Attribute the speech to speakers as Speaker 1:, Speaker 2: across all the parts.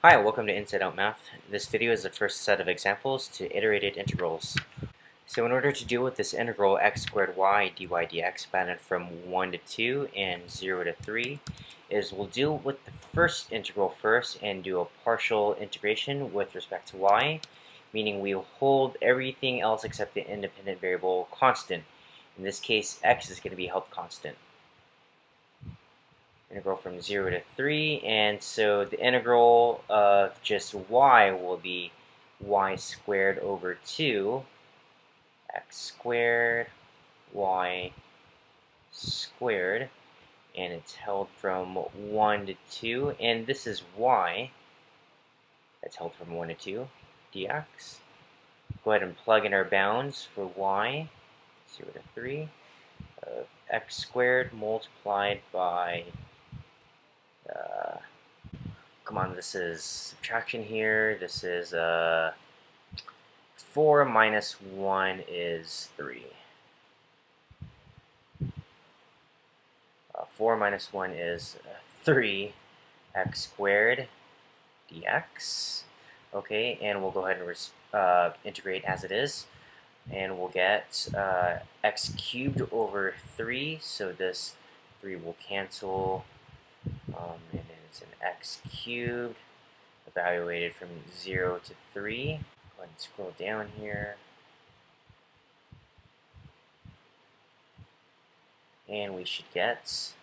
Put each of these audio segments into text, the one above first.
Speaker 1: Hi, welcome to Inside Out Math. This video is the first set of examples to iterated integrals. So in order to deal with this integral x squared y dy dx bounded from 1 to 2 and 0 to 3, we'll deal with the first integral first and do a partial integration with respect to y, meaning we'll hold everything else except the independent variable constant. In this case, x is going to be held constant. Integral from 0 to 3, and so the integral of just y will be y squared over 2 x squared y squared, and it's held from 1 to 2, and this is y that's held from 1 to 2 dx. Go ahead and plug in our bounds for y 0 to 3 of x squared multiplied by come on, this is subtraction here. This is 4 minus 1 is 3. 4 minus 1 is 3 x squared dx. Okay, and we'll go ahead and integrate as it is. And we'll get x cubed over 3, so this 3 will cancel. And it's an x cubed, evaluated from 0 to 3. Go ahead and scroll down here. And we should get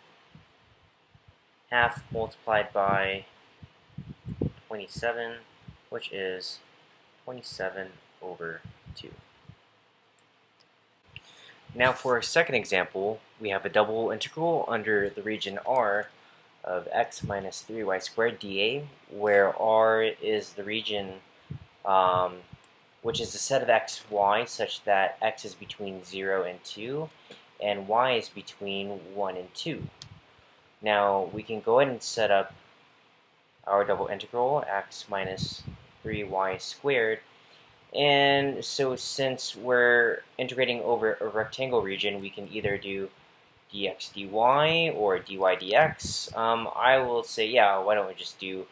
Speaker 1: half multiplied by 27, which is 27 over 2. Now for our second example, we have a double integral under the region R of x minus 3y squared dA, where R is the region which is the set of x, y, such that x is between 0 and 2, and y is between 1 and 2. Now we can go ahead and set up our double integral, x minus 3y squared, and so since we're integrating over a rectangle region, we can either do dx dy or dy dx. I will say, yeah, why don't we just do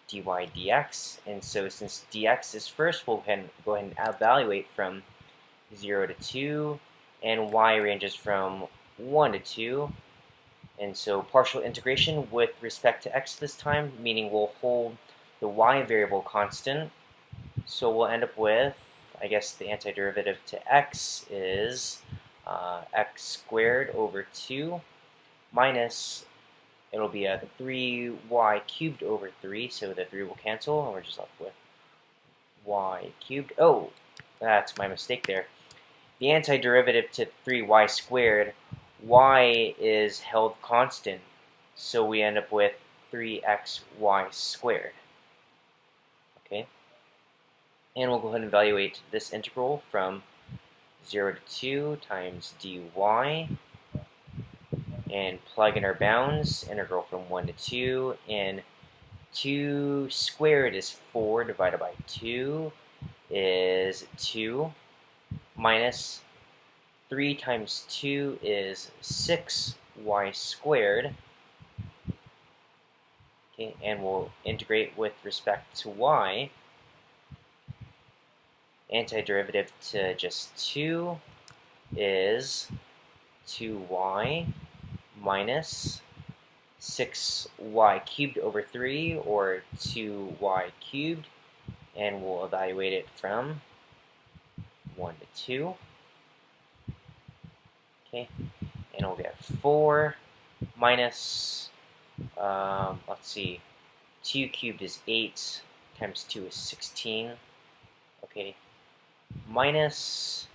Speaker 1: dy dx? And so since dx is first, we'll go ahead and evaluate from 0 to 2, and y ranges from 1 to 2. And so partial integration with respect to x this time, meaning we'll hold the y variable constant. So we'll end up with, I guess the antiderivative to x is x squared over 2 minus, it'll be a 3y cubed over 3, so the 3 will cancel, and we're just left with y cubed. Oh, that's my mistake there. The antiderivative to 3y squared, y is held constant, so we end up with 3xy squared. Okay, and we'll go ahead and evaluate this integral from 0 to 2 times dy, and plug in our bounds, integral from 1 to 2, and 2 squared is 4 divided by 2 is 2, minus 3 times 2 is 6y squared. Okay, and we'll integrate with respect to y. Antiderivative to just 2 is 2y minus 6y cubed over 3, or 2y cubed, and we'll evaluate it from 1 to 2. Okay, and we'll get 4 minus, let's see, 2 cubed is 8, times 2 is 16. Okay, minus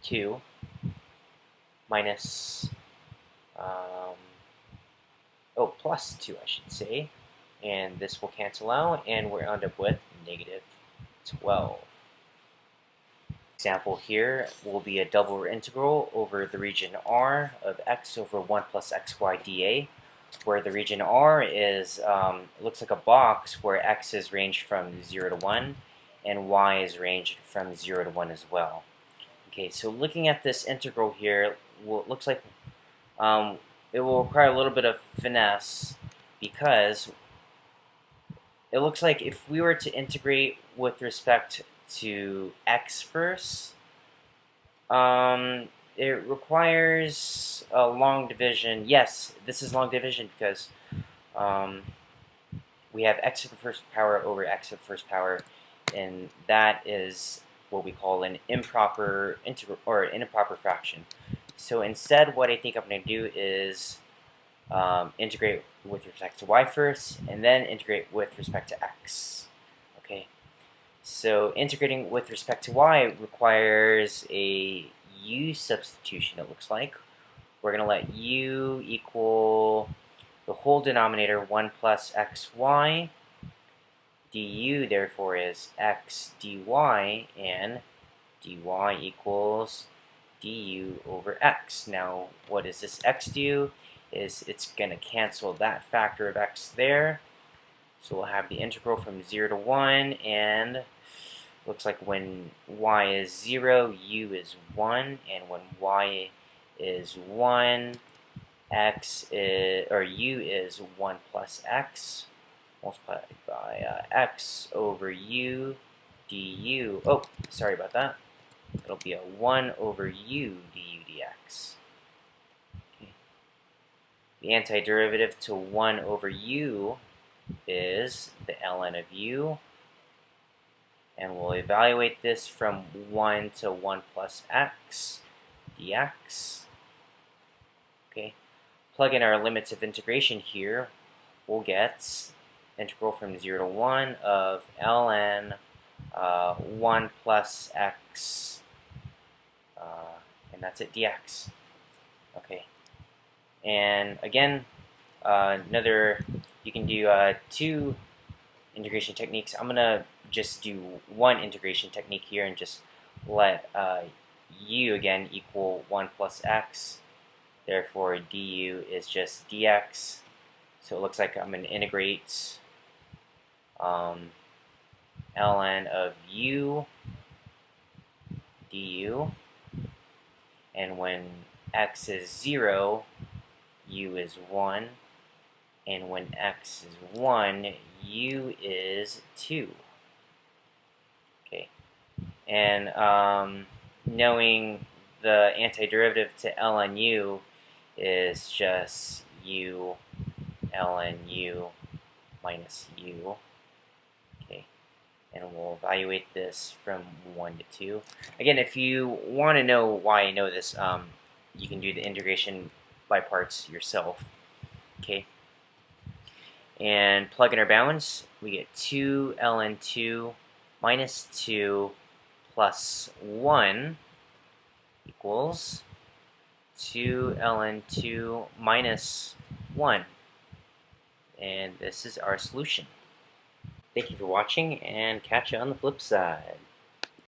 Speaker 1: 2 minus plus 2, I should say, and this will cancel out, and we're end up with negative 12. Example here will be a double integral over the region R of x over 1 plus xy dA, where the region R is looks like a box where x is ranged from 0 to 1 and y is ranged from 0 to 1 as well. Okay, so looking at this integral here, well, it looks like it will require a little bit of finesse, because it looks like if we were to integrate with respect to x first, it requires a long division. Yes, this is long division because we have x to the first power over x to the first power, and that is what we call an improper integral or an improper fraction. So instead, what I think I'm going to do is integrate with respect to y first, and then integrate with respect to x. Okay. So integrating with respect to y requires a u substitution, it looks like. We're going to let u equal the whole denominator 1 plus xy. Du therefore is x dy, and dy equals du over x. Now what does this x do? Is it's going to cancel that factor of x there. So we'll have the integral from 0 to 1, and looks like when y is 0, u is 1, and when y is 1, x is, or u is 1 plus x multiplied by x over u du. Oh, sorry about that. It'll be a 1 over u du dx. Okay. The antiderivative to 1 over u is the ln of u, and we'll evaluate this from 1 to 1 plus x dx. Okay. Plug in our limits of integration here. We'll get integral from 0 to 1 of ln 1 plus x, and that's it, dx. Okay. And again, you can do 2 integration techniques. I'm going to just do 1 integration technique here and just let u again equal 1 plus x. Therefore, du is just dx. So it looks like I'm going to integrate ln of u du, and when x is 0, u is 1, and when x is 1, u is 2. Okay, and knowing the antiderivative to ln u is just u ln u minus u. Okay, and we'll evaluate this from 1 to 2. Again, if you want to know why I know this, you can do the integration by parts yourself. Okay, and plug in our bounds. We get 2 ln 2 minus 2 plus 1 equals 2 ln 2 minus 1. And this is our solution. Thank you for watching, and catch you on the flip side.